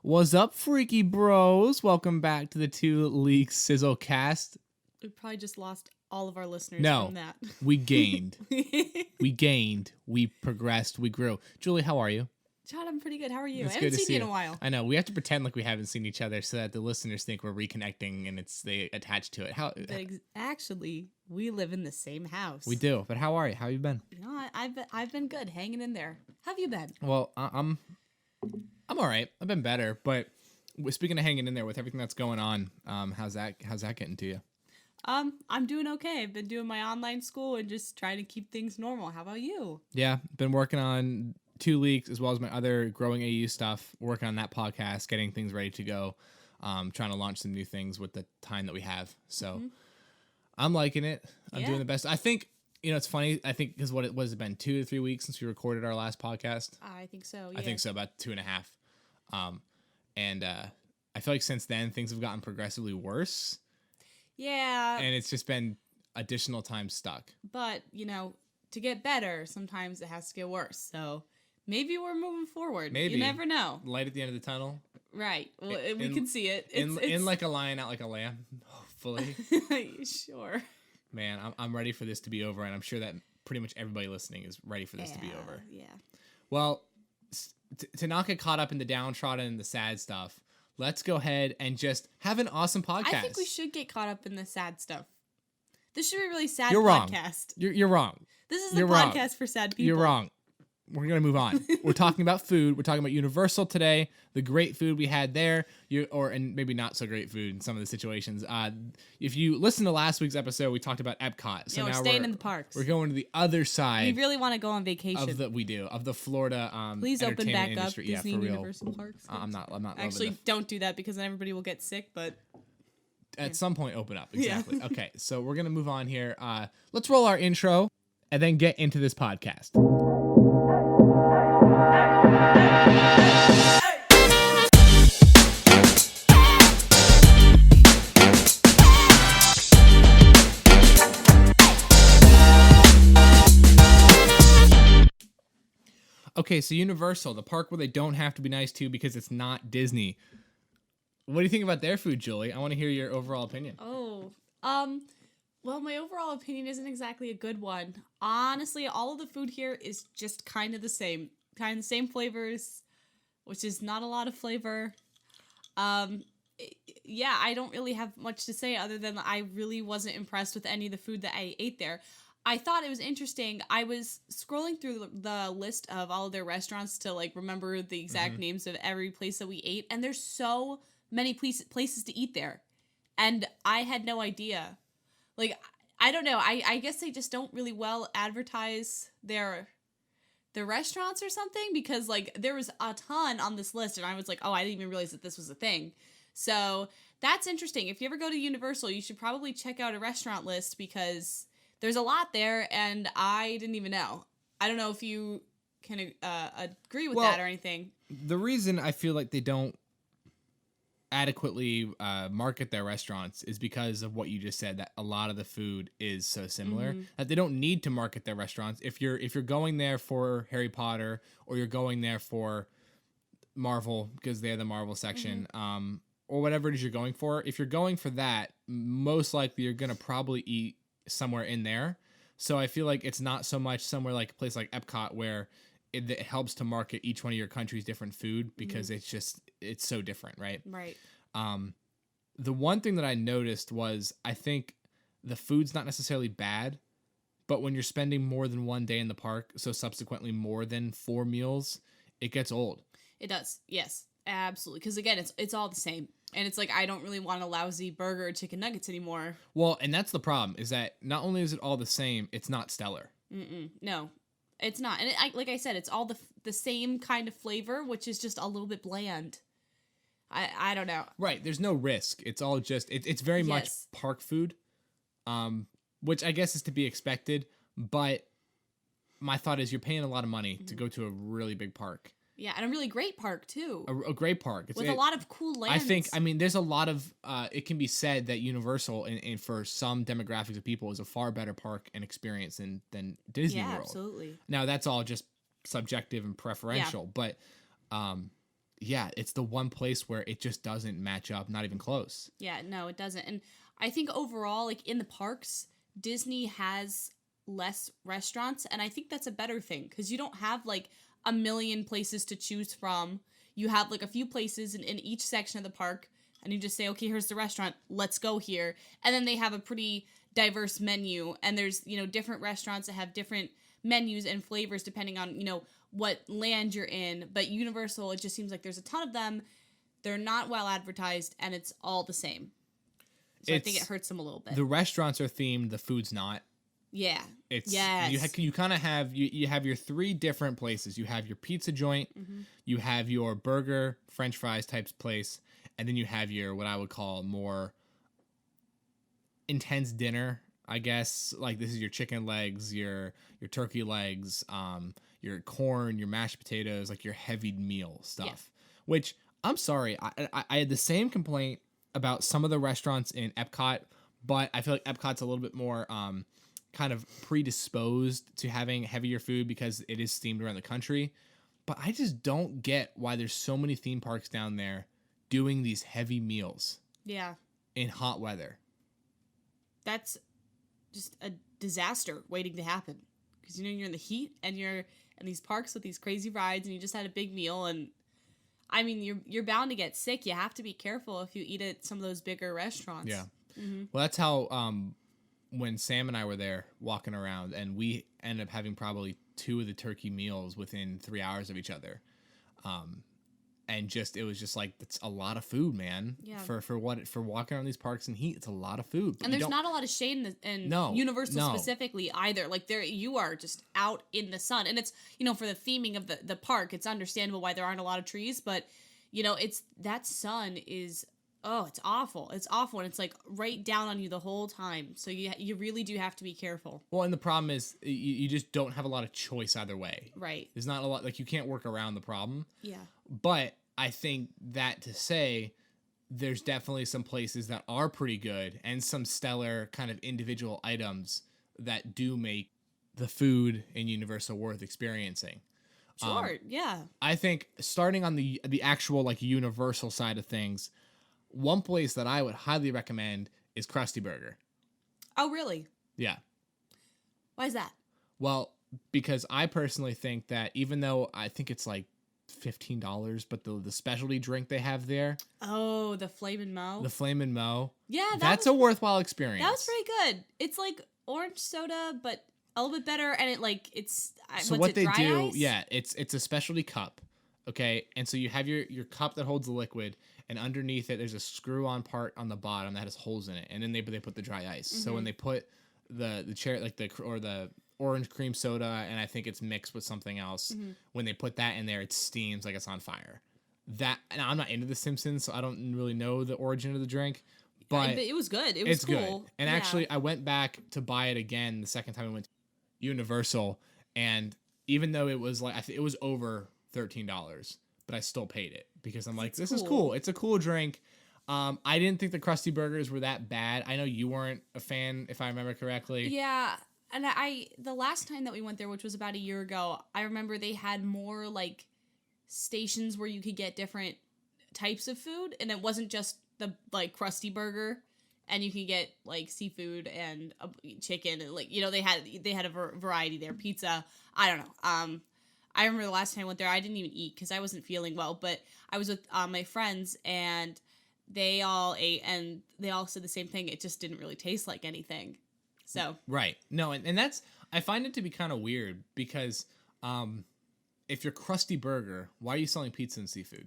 What's up, freaky bros? Welcome back to the 2 Leaks Sizzlecast. We probably just lost all of our listeners from that. We gained. We progressed. We grew. Julie, how are you? John, I'm pretty good. How are you? It's I good haven't to seen see you in a while. I know. We have to pretend like we haven't seen each other so that the listeners think we're reconnecting and they attach to it. Actually, we live in the same house. We do. But how are you? How you been? You know, I've been good, hanging in there. How have you been? Well, I'm all right. I've been better, but speaking of hanging in there with everything that's going on, how's that getting to you? I'm doing okay. I've been doing my online school and just trying to keep things normal. How about you? Yeah, been working on 2 Leaks as well as my other growing AU stuff, working on that podcast, getting things ready to go, trying to launch some new things with the time that we have. So I'm liking it. I'm doing the best. I think, it's funny. I think because what has it been 2 to 3 weeks since we recorded our last podcast? I think so. Yeah. I think so, about 2.5. And I feel like since then things have gotten progressively worse. Yeah. And it's just been additional time stuck. But, to get better, sometimes it has to get worse. So maybe we're moving forward. Maybe. You never know. Light at the end of the tunnel. Right. Well, we can see it. It's in like a lion, out like a lamb. Hopefully. Sure. Man, I'm ready for this to be over, and I'm sure that pretty much everybody listening is ready for this to be over. Yeah. Well, to not get caught up in the downtrodden and the sad stuff, let's go ahead and just have an awesome podcast. I think we should get caught up in the sad stuff. This should be a really sad You're podcast. Wrong. You're wrong. This is the podcast for sad people. You're wrong. We're going to move on. We're talking about food. We're talking about Universal today, the great food we had there, and maybe not so great food in some of the situations. If you listen to last week's episode, we talked about Epcot. So we're now staying in the parks. We're going to the other side. We really want to go on vacation. Of the Florida Please open back industry. up Disney for real. Universal Parks. I'm not Actually, don't do that because then everybody will get sick, but at some point open up. Exactly. Yeah. Okay, so we're going to move on here. Let's roll our intro and then get into this podcast. Okay, so Universal, the park where they don't have to be nice to because it's not Disney. What do you think about their food, Julie? I want to hear your overall opinion. Well, my overall opinion isn't exactly a good one. Honestly, all of the food here is just kind of the same. Kind of the same flavors, which is not a lot of flavor. Yeah, I don't really have much to say other than I really wasn't impressed with any of the food that I ate there. I thought it was interesting. I was scrolling through the list of all of their restaurants to remember the exact names of every place that we ate, and there's so many places to eat there, and I had no idea. I don't know. I guess they just don't really well advertise their restaurants or something, because there was a ton on this list and I was like, oh, I didn't even realize that this was a thing. So that's interesting. If you ever go to Universal, you should probably check out a restaurant list because there's a lot there and I didn't even know. I don't know if you can agree with that or anything. The reason I feel like they don't adequately market their restaurants is because of what you just said, that a lot of the food is so similar that they don't need to market their restaurants. If you're going there for Harry Potter or you're going there for Marvel because they're the Marvel section, or whatever it is you're going for, if you're going for that, most likely you're gonna probably eat somewhere in there. So I feel like it's not so much somewhere like a place like Epcot where it helps to market each one of your country's different food because it's so different, right? Right. The one thing that I noticed was I think the food's not necessarily bad, but when you're spending more than one day in the park, so subsequently more than 4 meals, it gets old. It does. Yes, absolutely. Because again, it's all the same. And it's I don't really want a lousy burger or chicken nuggets anymore. Well, and that's the problem, is that not only is it all the same, it's not stellar. No. It's not. And like I said, it's all the same kind of flavor, which is just a little bit bland. I don't know. Right. There's no risk. It's all just, it's very much park food, which I guess is to be expected. But my thought is you're paying a lot of money to go to a really big park. Yeah, and a really great park, too. A great park. With a lot of cool lands. I mean, there's a lot of, it can be said that Universal, and for some demographics of people, is a far better park and experience than Disney World. Yeah, absolutely. Now, that's all just subjective and preferential, but yeah, it's the one place where it just doesn't match up, not even close. Yeah, no, it doesn't. And I think overall, like in the parks, Disney has less restaurants, and I think that's a better thing because you don't have like a million places to choose from. You have like a few places in each section of the park, and you just say, okay, here's the restaurant, let's go here. And then they have a pretty diverse menu, and there's, you know, different restaurants that have different menus and flavors depending on, you know, what land you're in. But Universal, it just seems like there's a ton of them. They're not well advertised, and it's all the same. So I think it hurts them a little bit. The restaurants are themed, the food's not. Yeah. It's yes. you kind of have you have your three different places. You have your pizza joint, you have your burger, French fries types place, and then you have your what I would call more intense dinner. I guess like this is your chicken legs, your turkey legs, your corn, your mashed potatoes, like your heavy meal stuff. Yeah. Which I'm sorry, I had the same complaint about some of the restaurants in Epcot, but I feel like Epcot's a little bit more kind of predisposed to having heavier food because it is themed around the country. But I just don't get why there's so many theme parks down there doing these heavy meals. Yeah. In hot weather. That's just a disaster waiting to happen. Because, you know, you're in the heat and you're in these parks with these crazy rides and you just had a big meal. And, I mean, you're bound to get sick. You have to be careful if you eat at some of those bigger restaurants. Yeah. Mm-hmm. Well, that's how... when Sam and I were there walking around, and we ended up having probably 2 of the turkey meals within 3 hours of each other. And just, it was just like, it's a lot of food, man. Yeah. For walking around these parks in heat, it's a lot of food. And there's not a lot of shade in Universal specifically either. Like you are just out in the sun. And it's, you know, for the theming of the park, it's understandable why there aren't a lot of trees, but you know, that sun is, oh, it's awful. It's awful. And it's like right down on you the whole time. So you really do have to be careful. Well, and the problem is you just don't have a lot of choice either way. Right. There's not a lot, like you can't work around the problem. Yeah. But I think that to say there's definitely some places that are pretty good and some stellar kind of individual items that do make the food in Universal worth experiencing. Sure. Yeah. I think starting on the actual like Universal side of things, one place that I would highly recommend is Krusty Burger. Oh, really? Yeah. Why is that? Well, because I personally think that even though I think it's like $15, but the specialty drink they have there. Oh, the Flamin' Mo. The Flamin' Mo. Yeah, that's a worthwhile experience. That was pretty good. It's like orange soda, but a little bit better, and it's so what they do. Ice? Yeah, it's a specialty cup. Okay, and so you have your cup that holds the liquid, and underneath it there's a screw-on part on the bottom that has holes in it, and then they put the dry ice. Mm-hmm. So when they put the cherry the orange cream soda, and I think it's mixed with something else. Mm-hmm. When they put that in there, it steams like it's on fire. That, and I'm not into The Simpsons, so I don't really know the origin of the drink, but it was good. It was cool. Good. And actually, I went back to buy it again the second time I went to Universal, and even though it was like it was over $13, but I still paid it because I'm like, this is cool. It's a cool drink. I didn't think the Krusty Burgers were that bad. I know you weren't a fan, if I remember correctly. Yeah. And the last time that we went there, which was about a year ago, I remember they had more like stations where you could get different types of food, and it wasn't just the like Krusty Burger, and you could get like seafood and chicken, and like, you know, they had a variety there, pizza. I don't know. I remember the last time I went there, I didn't even eat because I wasn't feeling well, but I was with my friends, and they all ate, and they all said the same thing. It just didn't really taste like anything. So right. No, and that's, I find it to be kind of weird because if you're Krusty Burger, why are you selling pizza and seafood?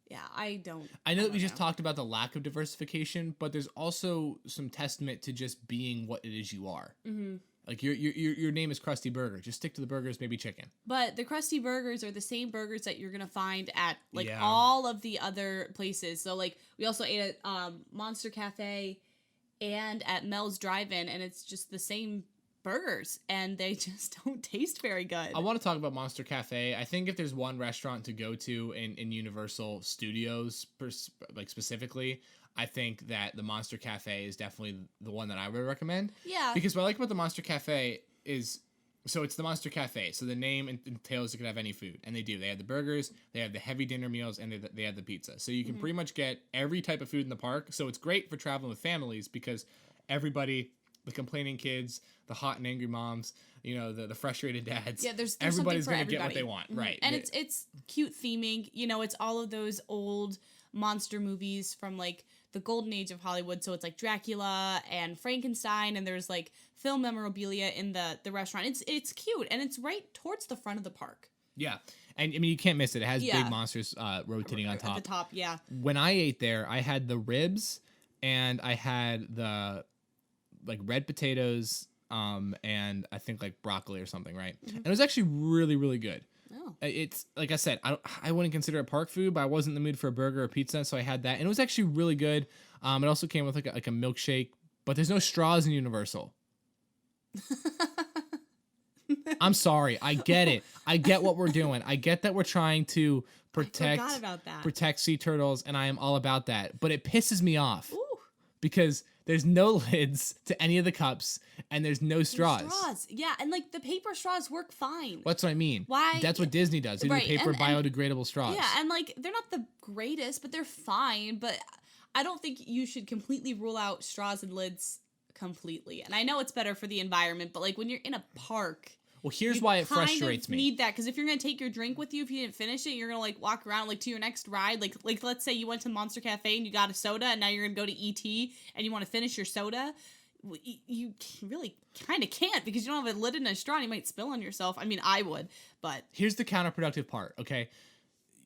Yeah, I know that we just talked about the lack of diversification, but there's also some testament to just being what it is you are. Mm-hmm. Like your name is Krusty Burger. Just stick to the burgers, maybe chicken. But the Krusty Burgers are the same burgers that you're gonna find at like all of the other places. So like we also ate at Monster Cafe and at Mel's Drive-In, and it's just the same burgers, and they just don't taste very good. I want to talk about Monster Cafe. I think if there's one restaurant to go to in Universal Studios, like specifically, I think that the Monster Cafe is definitely the one that I would recommend. Yeah. Because what I like about the Monster Cafe is So it's the Monster Cafe. So the name entails you can have any food, and they do. They have the burgers, they have the heavy dinner meals, and they have the pizza. So you can pretty much get every type of food in the park. So it's great for traveling with families because everybody, the complaining kids, the hot and angry moms, you know, the frustrated dads. Yeah, there's everybody's going to get what they want, right? And it's cute theming. You know, it's all of those old monster movies from like the golden age of Hollywood. So it's like Dracula and Frankenstein, and there's like film memorabilia in the restaurant. It's cute, and it's right towards the front of the park. Yeah. And I mean, you can't miss it. It has big monsters rotating on top. At the top, yeah. When I ate there, I had the ribs and I had the like red potatoes and I think like broccoli or something, right? And it was actually really, really good. Oh. It's like I said, I wouldn't consider it park food, but I wasn't in the mood for a burger or pizza, so I had that, and it was actually really good. It also came with like a milkshake, but there's no straws in Universal. I'm sorry, I get it. I get what we're doing. I get that we're trying to protect sea turtles, and I am all about that. But it pisses me off because there's no lids to any of the cups, and there's no straws. Yeah, and like the paper straws work fine. That's what I mean. Why? That's what Disney does. They do paper biodegradable straws. Yeah, and like they're not the greatest, but they're fine. But I don't think you should completely rule out straws and lids completely. And I know it's better for the environment, but like when you're in a park, well, here's why it frustrates me. You need that because if you're gonna take your drink with you, if you didn't finish it, you're gonna like walk around like to your next ride. Like let's say you went to Monster Cafe and you got a soda, and now you're gonna go to ET and you want to finish your soda. You really kind of can't because you don't have a lid and a straw and you might spill on yourself. I mean, I would, but... Here's the counterproductive part, okay?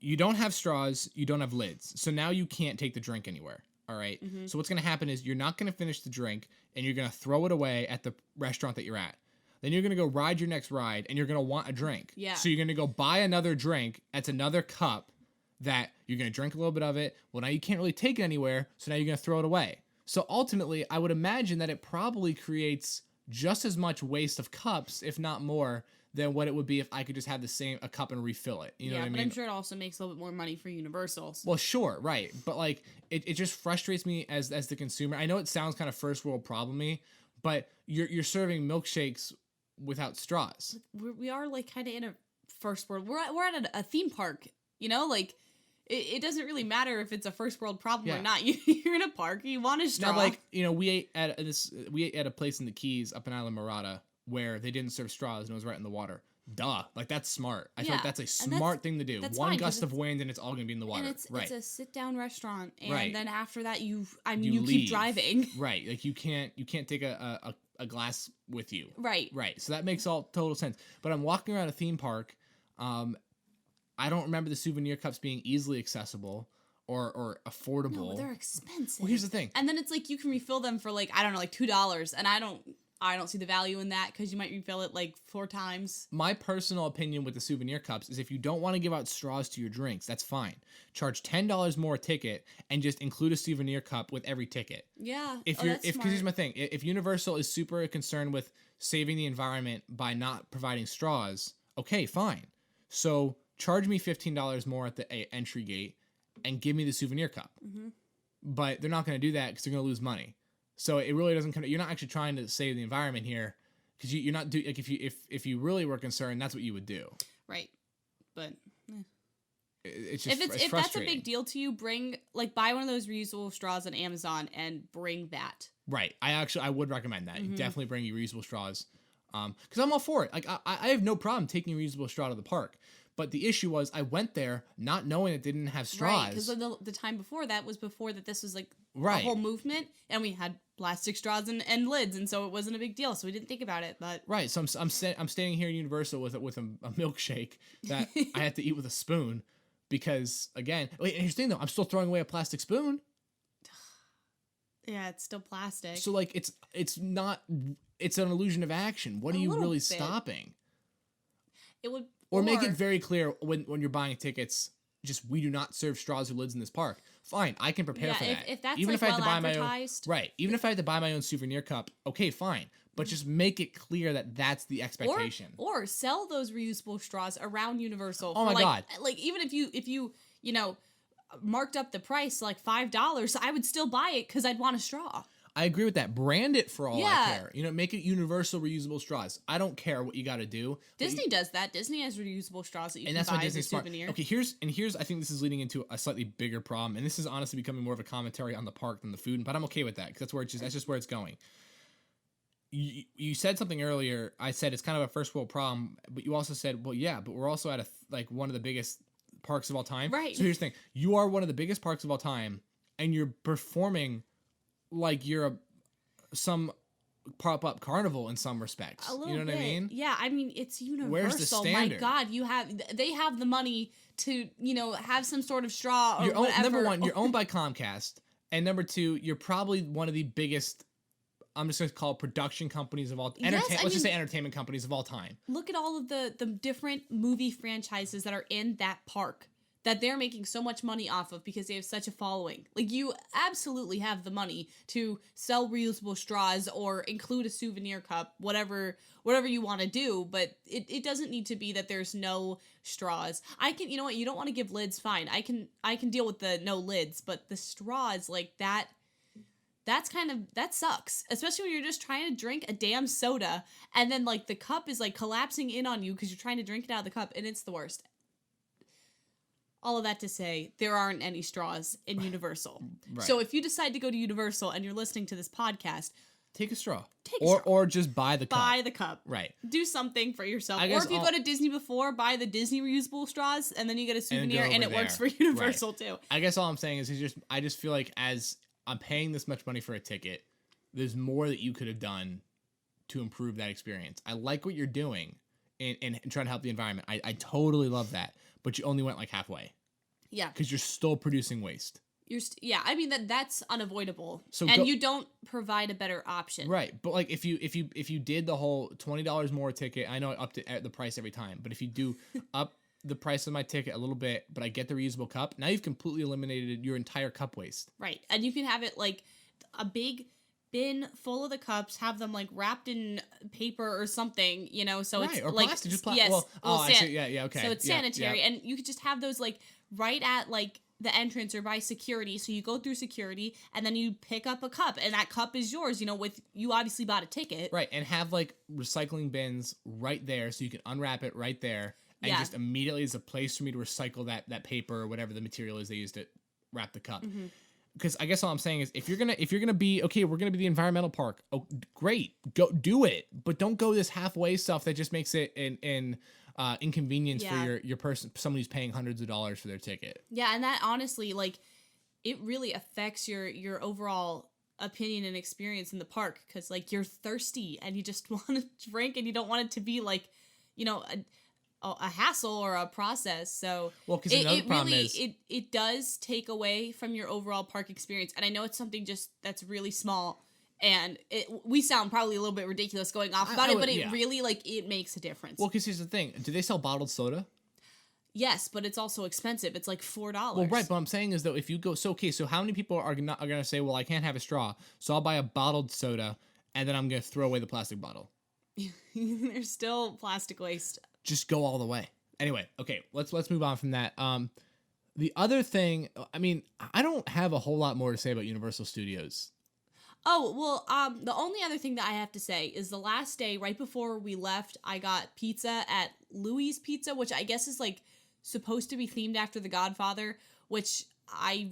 You don't have straws, you don't have lids, so now you can't take the drink anywhere, all right? Mm-hmm. So what's going to happen is you're not going to finish the drink and you're going to throw it away at the restaurant that you're at. Then you're going to go ride your next ride and you're going to want a drink. Yeah. So you're going to go buy another drink. That's another cup that you're going to drink a little bit of it. Well, now you can't really take it anywhere, so now you're going to throw it away. So ultimately, I would imagine that it probably creates just as much waste of cups, if not more, than what it would be if I could just have a cup and refill it. You know what I mean? But I'm sure it also makes a little bit more money for Universal. Well, sure, right. But like, it just frustrates me as the consumer. I know it sounds kind of first world problem-y, but you're serving milkshakes without straws. We are like kind of in a first world. We're at a theme park, you know, like. It doesn't really matter if it's a first world problem or not. You're in a park. You want a straw. Now, like, you know, we ate at a place in the Keys up in Island Mirada where they didn't serve straws and it was right in the water. Duh, like that's smart. I feel like that's a smart thing to do. One gust of wind and it's all gonna be in the water. And it's a sit down restaurant, and right. then after that you keep driving. Right, like you can't take a glass with you. Right. So that makes all total sense. But I'm walking around a theme park. I don't remember the souvenir cups being easily accessible or affordable. No, they're expensive. Well, here's the thing. And then it's like you can refill them for like, I don't know, like $2. And I don't see the value in that because you might refill it like 4 times. My personal opinion with the souvenir cups is if you don't want to give out straws to your drinks, that's fine. Charge $10 more a ticket and just include a souvenir cup with every ticket. Yeah. Because here's my thing. If Universal is super concerned with saving the environment by not providing straws, okay, fine. So charge me $15 more at the entry gate and give me the souvenir cup. Mm-hmm. But they're not going to do that because they're going to lose money. So it really doesn't you're not actually trying to save the environment here because you're not like if you really were concerned, that's what you would do. Right. But it's just if that's a big deal to you, buy one of those reusable straws on Amazon and bring that. Right. I would recommend that. Mm-hmm. Definitely bring your reusable straws. Because I'm all for it. Like I have no problem taking a reusable straw to the park. But the issue was I went there not knowing it didn't have straws. Right, because the time before that was before that this was like a whole movement, and we had plastic straws and lids, and so it wasn't a big deal. So we didn't think about it. But right, so I'm staying here at Universal with a milkshake that I had to eat with a spoon because again, wait, here's the thing though, I'm still throwing away a plastic spoon. Yeah, it's still plastic. So like it's not. It's an illusion of action. What are you really stopping? It would. Or make it very clear when you're buying tickets, just we do not serve straws or lids in this park. Fine, I can prepare for that. If that's even if I have to buy advertised. My own, right. Even if I had to buy my own souvenir cup, okay, fine. But just make it clear that that's the expectation. Or sell those reusable straws around Universal. Oh my God. Like even if you marked up the price like $5, I would still buy it because I'd want a straw. I agree with that. Brand it for all I Yeah. care. You know, make it universal reusable straws. I don't care what you got to do. Disney does that. Disney has reusable straws that you And can that's why buy as a Disney's smart. souvenir. Okay, here's I think this is leading into a slightly bigger problem, and this is honestly becoming more of a commentary on the park than the food, but I'm okay with that because that's just where it's going. You said something earlier. I said it's kind of a first world problem, but you also said, well, yeah, but we're also at one of the biggest parks of all time. Right. So here's the thing: you are one of the biggest parks of all time, and you're performing like you're some pop-up carnival in some respects. A little you know bit. what I mean? Yeah, I mean it's universal. Where's the standard? My God, they have the money to have some sort of straw or whatever. Number one, you're owned by Comcast, and number two, you're probably one of the biggest. I'm just going to call it production companies of all let's just say entertainment companies of all time. Look at all of the different movie franchises that are in that park that they're making so much money off of because they have such a following. Like, you absolutely have the money to sell reusable straws or include a souvenir cup, whatever you want to do, but it doesn't need to be that there's no straws. You know what, you don't want to give lids, fine. I can deal with the no lids, but the straws, like that sucks, especially when you're just trying to drink a damn soda and then like the cup is like collapsing in on you because you're trying to drink it out of the cup, and it's the worst. All of that to say, there aren't any straws in Universal. Right. So if you decide to go to Universal and you're listening to this podcast, take a straw. Or just buy the cup. Buy the cup. Right. Do something for yourself. Or if you go to Disney before, buy the Disney reusable straws, and then you get a souvenir, and it works for Universal too. I guess all I'm saying is I just feel like as I'm paying this much money for a ticket, there's more that you could have done to improve that experience. I like what you're doing and trying to help the environment. I totally love that, but you only went like halfway. Yeah. Because you're still producing waste. I mean that's unavoidable. So you don't provide a better option. Right. But like if you did the whole $20 more ticket, I know I upped the price every time, but if you do up the price of my ticket a little bit, but I get the reusable cup, now you've completely eliminated your entire cup waste. Right. And you can have it like a big bin full of the cups, have them like wrapped in paper or something, so right, it's or like plastic, just plastic. Yes, I see. Yeah, okay. So it's sanitary, and you could just have those like right at like the entrance or by security. So you go through security and then you pick up a cup, and that cup is yours, with you obviously bought a ticket. Right. And have like recycling bins right there so you can unwrap it right there. And just immediately is a place for me to recycle that paper or whatever the material is they used to wrap the cup. Because I guess all I'm saying is if you're gonna be okay, we're gonna be the environmental park. Oh, great, go do it, but don't go this halfway stuff that just makes it an inconvenience for your person, somebody who's paying hundreds of dollars for their ticket. Yeah, and that honestly, like, it really affects your overall opinion and experience in the park because like you're thirsty and you just want to drink and you don't want it to be like a hassle or a process. So because another problem is it does take away from your overall park experience. And I know it's something just that's really small, and we sound probably a little bit ridiculous going off about it, but it really like it makes a difference. Well, because here's the thing: do they sell bottled soda? Yes, but it's also expensive. It's like $4. Well, right, but I'm saying is though if you go so how many people are gonna say, well, I can't have a straw, so I'll buy a bottled soda and then I'm gonna throw away the plastic bottle. There's still plastic waste. Just go all the way. Anyway, okay, let's move on from that. The other thing, I mean, I don't have a whole lot more to say about Universal Studios. Oh, well, the only other thing that I have to say is the last day, right before we left, I got pizza at Louis Pizza, which I guess is like supposed to be themed after The Godfather, which I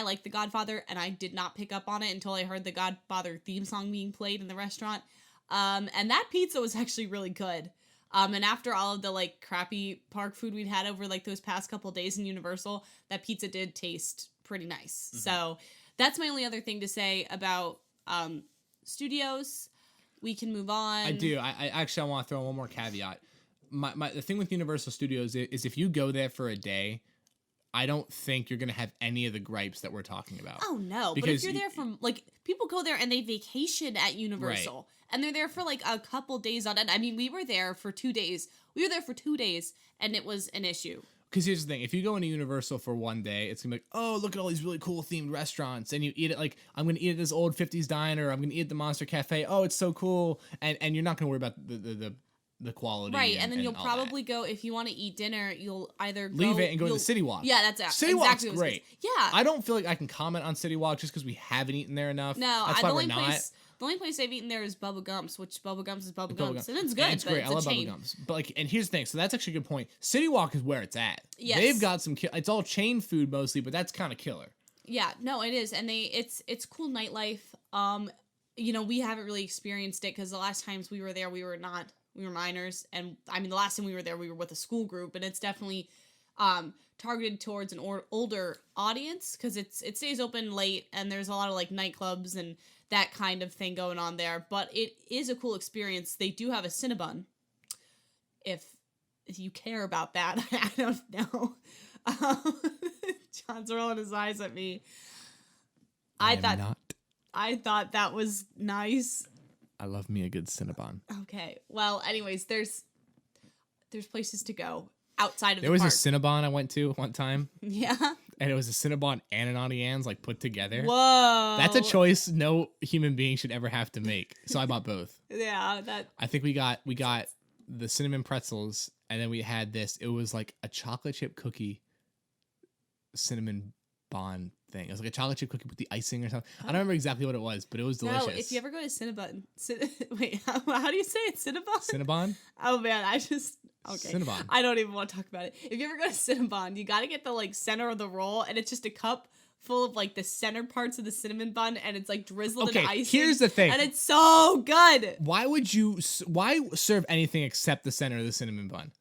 like The Godfather, and I did not pick up on it until I heard the Godfather theme song being played in the restaurant. And that pizza was actually really good. And after all of the like crappy park food we'd had over like those past couple of days in Universal, that pizza did taste pretty nice. Mm-hmm. So that's my only other thing to say about studios. We can move on. I do. I actually want to throw one more caveat. The thing with Universal Studios is if you go there for a day, I don't think you're going to have any of the gripes that we're talking about. Oh, no. But if you're there from, like, people go there and they vacation at Universal. Right. And they're there for, like, a couple days on end. I mean, we were there for 2 days. We were there for 2 days, and it was an issue. Because here's the thing. If you go into Universal for one day, it's going to be like, oh, look at all these really cool themed restaurants. And you eat it like, I'm going to eat at this old 50s diner. I'm going to eat at the Monster Cafe. Oh, it's so cool. And you're not going to worry about the quality. Right, and then you'll all probably go, if you want to eat dinner, you'll either leave it and go to the City Walk. Yeah, that's City exactly Walk's great. Yeah. I don't feel like I can comment on City Walk just because we haven't eaten there enough. No, that's why we're not. The only place I've eaten there is Bubba Gump's, which Bubba Gump's is Bubba Gump's, and it's good. And it's great. I love Bubba Gump's. But like, and here's the thing. So that's actually a good point. City Walk is where it's at. Yes. They've got some. It's all chain food mostly, but that's kind of killer. Yeah, no, it is, and it's cool nightlife. We haven't really experienced it because the last times we were there, we were minors, and I mean the last time we were there, we were with a school group, and it's definitely targeted towards an older audience because it stays open late, and there's a lot of like nightclubs and that kind of thing going on there. But it is a cool experience. They do have a Cinnabon, if you care about that. I don't know. John's rolling his eyes at me. I thought that was nice. I love me a good Cinnabon. Okay. Well, anyways, there's places to go outside of there was park. a Cinnabon I went to one time. Yeah. And it was a Cinnabon and an Auntie Anne's like put together. Whoa. That's a choice no human being should ever have to make. So I bought both. Yeah, I think we got the cinnamon pretzels, and then we had this. It was like a chocolate chip cookie cinnamon bond thing. It was like a chocolate chip cookie with the icing or something. I don't remember exactly what it was, but it was delicious. No, if you ever go to Cinnabon, wait, how do you say it? Cinnabon? Cinnabon? Oh man, okay. Cinnabon. I don't even want to talk about it. If you ever go to Cinnabon, you got to get the like center of the roll, and it's just a cup full of like the center parts of the cinnamon bun, and it's like drizzled in icing. Here's the thing, and it's so good. Why serve anything except the center of the cinnamon bun?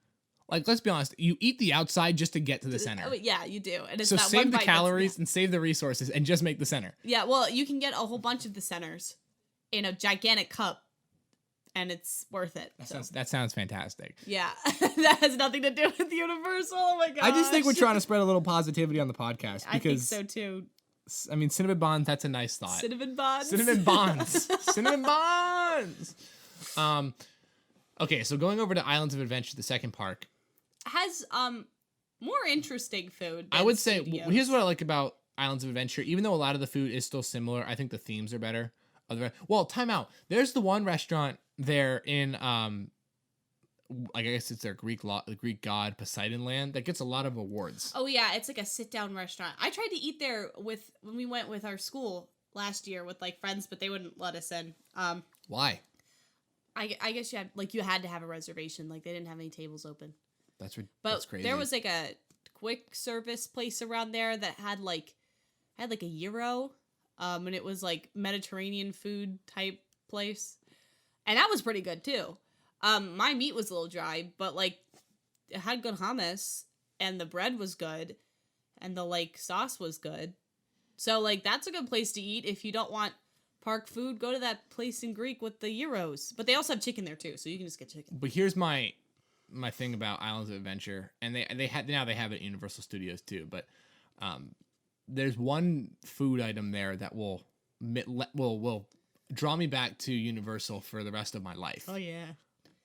Like, let's be honest, you eat the outside just to get to the center. Oh, yeah, you do. And it's so that save one the bite calories and save the resources and just make the center. Yeah, well, you can get a whole bunch of the centers in a gigantic cup, and it's worth it. That sounds fantastic. Yeah, that has nothing to do with Universal. Oh my god! I just think we're trying to spread a little positivity on the podcast. Because, I think so too. I mean, cinnamon bonds, that's a nice thought. Cinnamon bonds? Cinnamon bonds. Cinnamon bonds! Okay, so going over to Islands of Adventure, the second park. Has more interesting food. I would say, Studios. here's what I like about Islands of Adventure. Even though a lot of the food is still similar, I think the themes are better. Well, time out. There's the one restaurant there in, I guess it's their Greek god Poseidon land that gets a lot of awards. Oh yeah, it's like a sit-down restaurant. I tried to eat there when we went with our school last year with like friends, but they wouldn't let us in. Why? I guess you had to have a reservation. Like they didn't have any tables open. That's crazy. There was like a quick service place around there that had like a gyro, and it was like Mediterranean food type place, and that was pretty good too. My meat was a little dry, but like it had good hummus, and the bread was good, and the like sauce was good. So like that's a good place to eat if you don't want park food. Go to that place in Greek with the gyros, but they also have chicken there too, so you can just get chicken. But here's my thing about Islands of Adventure, and they have it at Universal Studios too. But there's one food item there that will draw me back to Universal for the rest of my life. Oh yeah,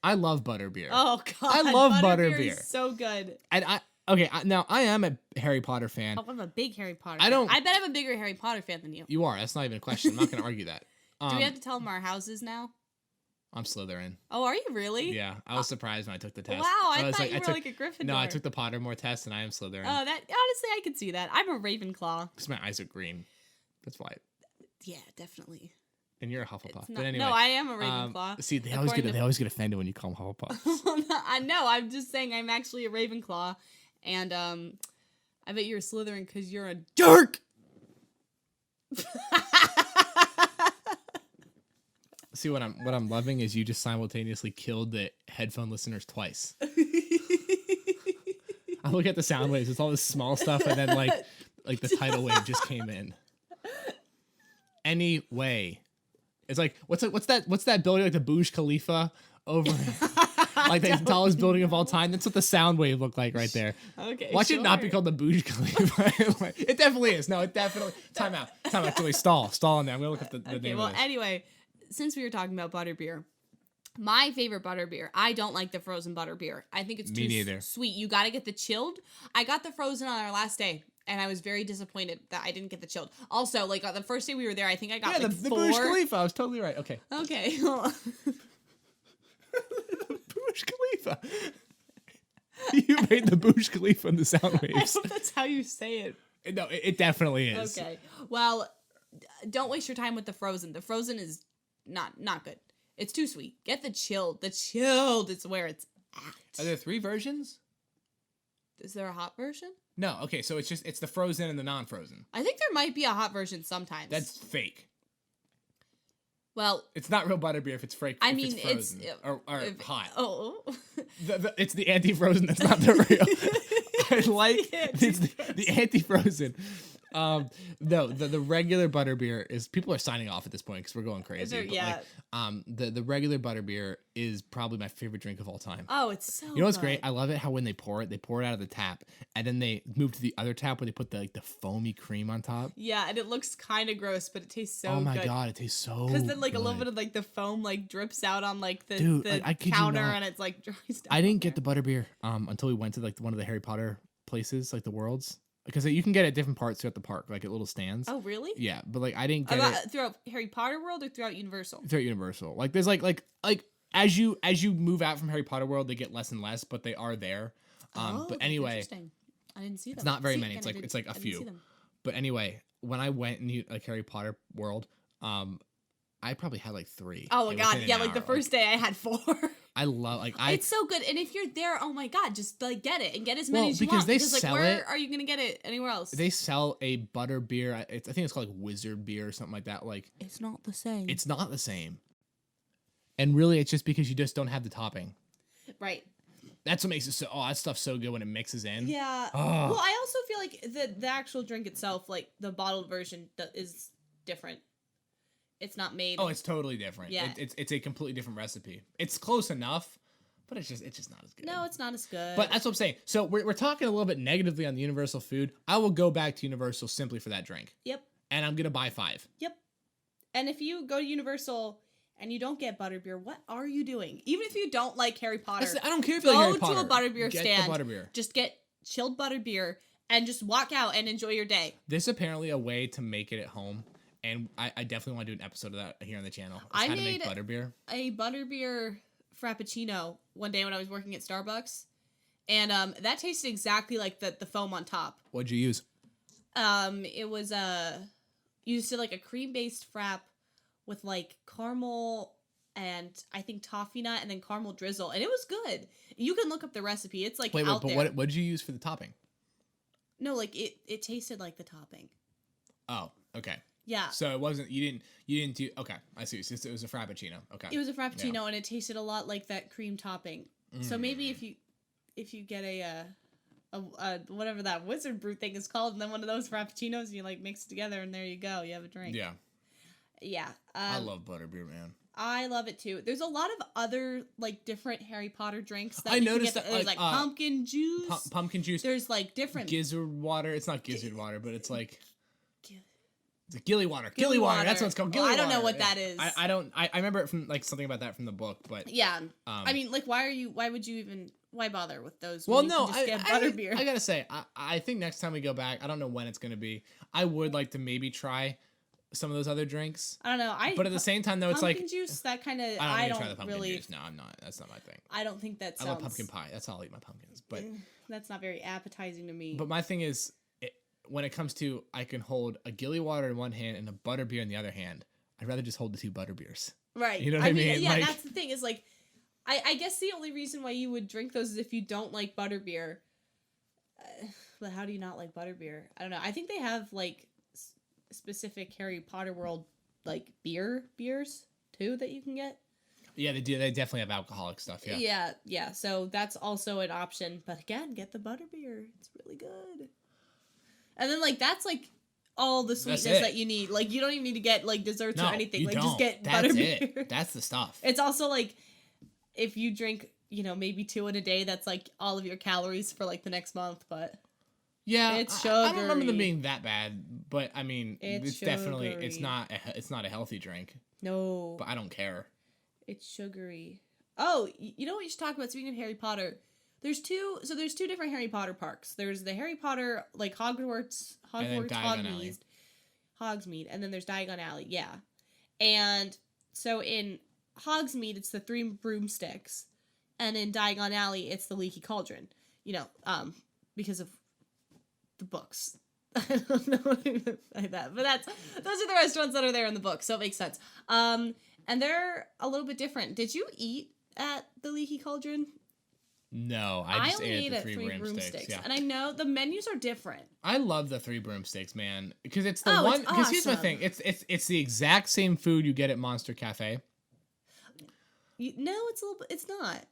I love butterbeer. Oh god, I love butterbeer. So good. And I am a Harry Potter fan. Oh, I'm a big Harry Potter fan. I bet I'm a bigger Harry Potter fan than you. You are. That's not even a question. I'm not going to argue that. Do we have to tell them our houses now? I'm Slytherin. Oh, are you really? Yeah, I was surprised when I took the test. Wow, I thought you were like a Gryffindor. No, I took the Pottermore test, and I am Slytherin. Oh, that honestly, I could see that. I'm a Ravenclaw. Because my eyes are green. That's why. Yeah, definitely. And you're a Hufflepuff. But anyway, no, I am a Ravenclaw. See, they always get offended when you call them Hufflepuffs. I know. I'm just saying I'm actually a Ravenclaw, and I bet you're a Slytherin because you're a jerk. See, what I'm loving is you just simultaneously killed the headphone listeners twice. I look at the sound waves; it's all this small stuff, and then like the tidal wave just came in. Anyway, it's like what's that building, like the Burj Khalifa over like the tallest building of all time? That's what the sound wave looked like right there. Okay, Why should it not be called the Burj Khalifa? It definitely is. No, it definitely. Time out. Actually, stall on there. I'm gonna look up the okay, name. Well, of this. Anyway, since we were talking about butterbeer, my favorite butterbeer. I don't like the frozen butterbeer. I think it's too sweet. You got to get the chilled. I got the frozen on our last day, and I was very disappointed that I didn't get the chilled. Also, like the first day we were there, I think I got the Burj Khalifa. I was totally right. Okay. Okay. The Burj Khalifa. You made the Burj Khalifa in the sound I waves. hope that's how you say it. No, it definitely is. Okay. Well, don't waste your time with the frozen. The frozen is not good. It's too sweet. Get the chilled. The chilled is where it's at. Are there 3 versions? Is there a hot version? No. Okay, so it's the frozen and the non-frozen. I think there might be a hot version sometimes. That's fake. Well, It's not real butterbeer if it's fake. I if mean, it's frozen or hot. Oh. It's the anti-frozen that's not the real. I like it's the anti-frozen. No, the regular butterbeer is, people are signing off at this point because we're going crazy. Yeah. The regular butterbeer is probably my favorite drink of all time. Oh, it's so You know what's good. great? I love it how when they pour it out of the tap, and then they move to the other tap where they put the foamy cream on top. Yeah, and it looks kind of gross, but it tastes so good. Oh my god, it tastes so good. Because then like a little bit of like the foam like drips out on like the, Dude, the I kid you counter not. and it's like dries down. I didn't get the butterbeer until we went to like one of the Harry Potter places, like the worlds, because you can get it at different parts throughout the park, like at little stands. Oh, really? Yeah, but like I didn't get it Throughout Harry Potter World or throughout Universal? throughout Universal. Like there's like as you move out from Harry Potter World, they get less and less, but they are there. But that's anyway, interesting. I didn't see them. it's not very See, many. again, It's like a I didn't see few. them. But anyway, when I went in like Harry Potter World, I probably had like 3. Oh my like, god, within yeah, an like the hour. first day I had 4. I love It's so good, and if you're there, oh my god, just like get it and get as many as you because want. they Because like, sell where it- are you gonna get it anywhere else? They sell a butter beer. I think it's called like Wizard beer or something like that. Like It's not the same. it's not the same. And really, it's just because you just don't have the topping. Right. That's what makes it so. Oh, that stuff's so good when it mixes in. Yeah. Oh. Well, I also feel like the actual drink itself, like the bottled version, is different. It's not made. Oh, it's totally different. Yeah. It's a completely different recipe. It's close enough, but it's just not as good. No, it's not as good. But that's what I'm saying. So we're talking a little bit negatively on the Universal food. I will go back to Universal simply for that drink. Yep. And I'm gonna buy 5. Yep. And if you go to Universal and you don't get butterbeer, what are you doing? Even if you don't like Harry Potter, I don't care if you like Harry go Potter. to a butterbeer Get stand. the butterbeer. Just get chilled butterbeer and just walk out and enjoy your day. There's apparently a way to make it at home, and I definitely want to do an episode of that here on the channel. It's I how made to make butterbeer. A butterbeer frappuccino one day when I was working at Starbucks, and that tasted exactly like the foam on top. What'd you use? It was used to like a cream based frap with like caramel and I think toffee nut and then caramel drizzle, and it was good. You can look up the recipe. It's like out but there. what did you use for the topping? No, like it tasted like the topping. Oh, okay. Yeah. So it wasn't you didn't do okay. I see. So it was a frappuccino. Okay. It was a frappuccino and it tasted a lot like that cream topping. So maybe if you get a whatever that wizard brew thing is called, and then one of those frappuccinos, you like mix it together, and there you go, you have a drink. Yeah. Yeah. I love butterbeer, man. I love it too. There's a lot of other like different Harry Potter drinks that I you can noticed get. that, There's like, like pumpkin juice. Pumpkin juice. There's like different Gizzard water. It's not gizzard water, but it's like Gi- it's a gilly water. Gilly Gilly water. water. That's what it's called. Well, Gilly I don't know water. what that is. I don't. I remember it from like something about that from the book, but Yeah. I mean, like, why would you even? Why bother with those? well, when you no. can just get butterbeer. I gotta say, I think next time we go back, I don't know when it's gonna be. I would like to maybe try some of those other drinks, I don't know. but at the same time, though, it's like pumpkin juice. That kind of I I don't try the don't pumpkin really. juice. No, I'm not. That's not my thing. I don't think that I sounds. love pumpkin pie. That's how I'll eat my pumpkins. But That's not very appetizing to me. but my thing is, when it comes to I can hold a gilly water in one hand and a butterbeer in the other hand. I'd rather just hold the 2 butterbeers. Right. You know what I mean? Yeah, Like- that's the thing. Is like, I guess the only reason why you would drink those is if you don't like butterbeer. But how do you not like butterbeer? I don't know. I think they have like specific Harry Potter world like beers too that you can get. Yeah, they do. They definitely have alcoholic stuff. Yeah. Yeah. So that's also an option. But again, get the butterbeer. It's really good. And then like that's like all the sweetness it. that you need. Like you don't even need to get like desserts No, or anything. you Like don't. just get That's butterbeer. it. That's the stuff. It's also like if you drink, maybe 2 in a day, that's like all of your calories for like the next month. But Yeah, it's I don't remember them sugary. being that bad, but I mean, It's definitely it's sugary. not a healthy drink. no, But I don't care. it's sugary. Oh, you know what you should talk about? Speaking of Harry Potter, there's two different Harry Potter parks. There's the Harry Potter like Hogwarts And then Diagon Alley. Hogsmeade, and then there's Diagon Alley. Yeah, and so in Hogsmeade, it's the 3 broomsticks, And in Diagon Alley, it's the Leaky Cauldron. You know, because of the books. I don't know what I meant by that, but those are the restaurants that are there in the book, so it makes sense. And they're a little bit different. Did you eat at the Leaky Cauldron? No, I just only ate at the three broomsticks. Yeah. And I know the menus are different. I love the 3 broomsticks, man, because it's the Oh, one. it's Because here's my awesome. thing: it's the exact same food you get at Monster Cafe. No, it's a little bit. It's not.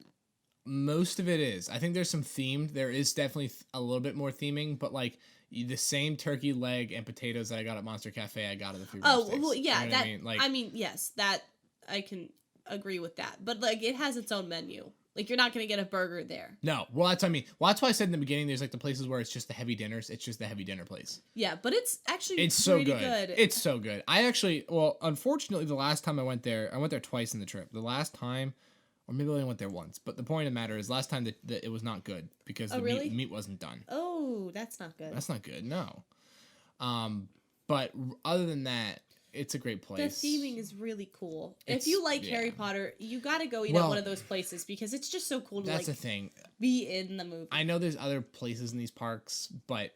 Most of it is. I think there's some themed. There is definitely a little bit more theming, but like the same turkey leg and potatoes that I got at Monster Cafe, I got at the 3 broomsticks. Oh, well, yeah, you know that. I mean? Yes, that I can agree with that. But like, it has its own menu. Like, you're not gonna get a burger there. No, well, that's what I mean. Well, that's why I said in the beginning, there's like the places where it's just the heavy dinners. It's just the heavy dinner place. Yeah, but it's actually It's so pretty good. It's so good. I actually, well, unfortunately, the last time I went there twice in the trip. The last time, or maybe I only went there once. But the point of the matter is, last time that it was not good because the meat wasn't done. Oh, that's not good. That's not good. No. But other than that, it's a great place. The theming is really cool. If you like Harry Potter, you got to go eat at one of those places because it's just so cool to that's the thing. Be in the movie. I know there's other places in these parks, but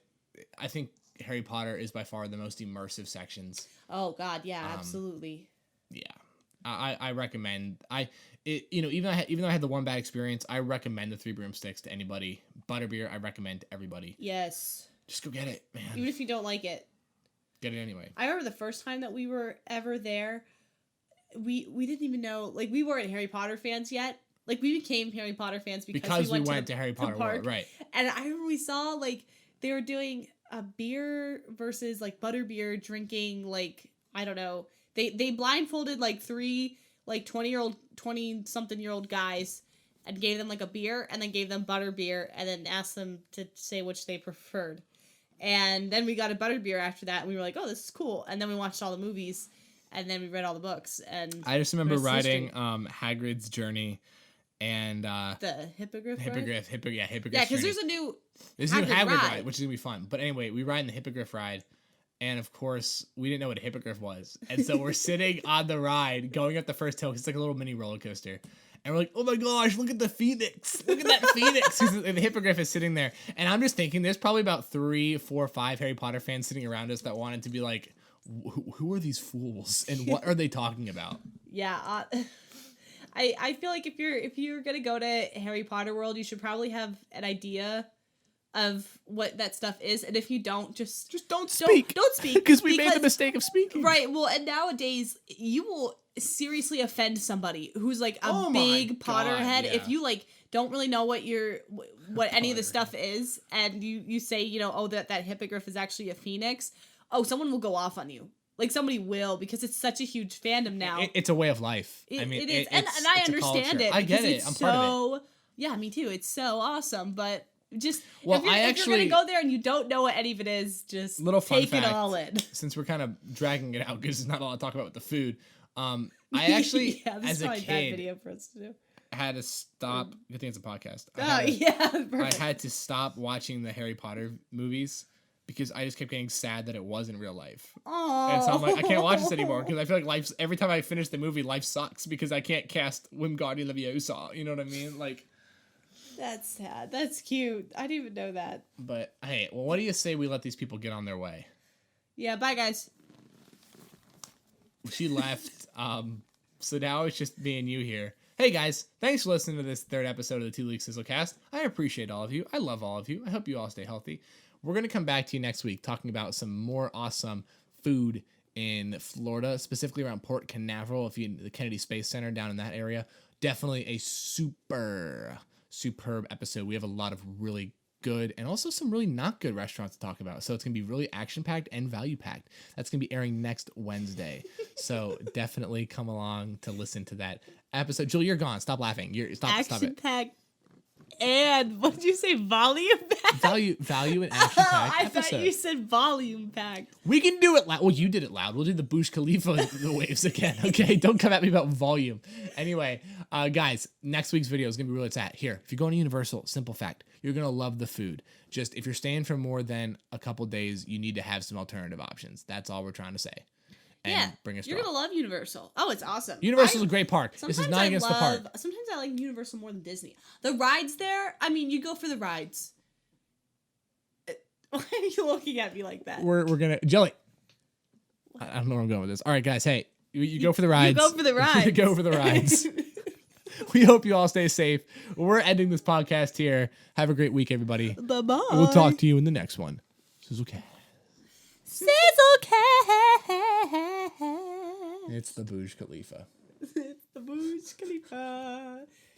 I think Harry Potter is by far the most immersive sections. Oh God, yeah, absolutely. Yeah, I recommend. Even though I had the one bad experience, I recommend the 3 broomsticks to anybody. Butterbeer, I recommend to everybody. Yes. Just go get it, man. Even if you don't like it. Get it anyway. I remember the first time that we were ever there, we didn't even know, like, we weren't Harry Potter fans yet. Like, we became Harry Potter fans because we went to Harry Potter World, right? And I remember we saw, like, they were doing a beer versus, like, butterbeer drinking, like, I don't know. They blindfolded, like, 3, like, 20-something-year-old guys and gave them, like, a beer and then gave them butterbeer and then asked them to say which they preferred. And then we got a butterbeer after that, and we were like, "Oh, this is cool." And then we watched all the movies, and then we read all the books. And I just remember riding Hagrid's Journey, and the Hippogriff. Hippogriff. Yeah, because there's a new Hagrid ride, which is gonna be fun. But anyway, we ride in the Hippogriff ride, and of course, we didn't know what a hippogriff was, and so we're sitting on the ride, going up the first hill. It's like a little mini roller coaster. And we're like, oh my gosh, look at the phoenix. Look at that phoenix. Because the hippogriff is sitting there. And I'm just thinking, there's probably about 3, 4, 5 Harry Potter fans sitting around us that wanted to be like, who are these fools? And what are they talking about? Yeah. I feel like if you're going to go to Harry Potter World, you should probably have an idea of what that stuff is. And if you don't, just don't speak. Don't speak. Because we made the mistake of speaking. Right. Well, and nowadays, you will seriously offend somebody who's like a big Potterhead if you like don't really know what any of the stuff is, and you say, you know, oh, that hippogriff is actually a phoenix. Oh, someone will go off on you. Like, somebody will, because it's such a huge fandom now. It's a way of life. It is. And I understand it. I get it. I'm part of it. Yeah, me too. It's so awesome. But just, well, if you're going to go there and you don't know what any of it is, just take it all in. Since we're kind of dragging it out because there's not a lot to talk about with the food. I actually, as a kid, bad video for us to do. Had to stop. Good thing it's a podcast. I had to stop watching the Harry Potter movies because I just kept getting sad that it wasn't real life. Oh. And so I'm like, I can't watch this anymore because I feel like every time I finish the movie, life sucks because I can't cast Wingardium Leviosa. You know what I mean? Like, that's sad. That's cute. I didn't even know that. But hey, well, what do you say we let these people get on their way? Yeah, bye guys. She left. So now it's just me and you here. Hey guys, thanks for listening to this 3rd episode of the 2 League Sizzlecast. I appreciate all of you. I love all of you. I hope you all stay healthy. We're going to come back to you next week talking about some more awesome food in Florida, specifically around Port Canaveral, the Kennedy Space Center down in that area. Definitely a superb episode. We have a lot of really good and also some really not good restaurants to talk about. So it's going to be really action-packed and value-packed. That's going to be airing next Wednesday. So definitely come along to listen to that episode. Julie, you're gone. Stop laughing. Stop it. Action-packed and, what did you say, volume-packed? Value and action-packed episode. I thought you said volume-packed. We can do it loud. Well, you did it loud. We'll do the Burj Khalifa the waves again, okay? Don't come at me about volume. Anyway, guys, next week's video is going to be really at. Here, if you're going to Universal, simple fact, you're going to love the food. Just, if you're staying for more than a couple days, you need to have some alternative options. That's all we're trying to say. and bring a straw. You're gonna love Universal. Oh, it's awesome. Universal's a great park. This is not against the park. Sometimes I like Universal more than Disney. The rides there, I mean, you go for the rides. Why are you looking at me like that? We're gonna Jelly. I don't know where I'm going with this. All right, guys. Hey, you go for the rides. You go for the rides. You go for the rides. We hope you all stay safe. We're ending this podcast here. Have a great week, everybody. Bye-bye. We'll talk to you in the next one. Sizzlecast. It's the Burj Khalifa. It's the Burj Khalifa.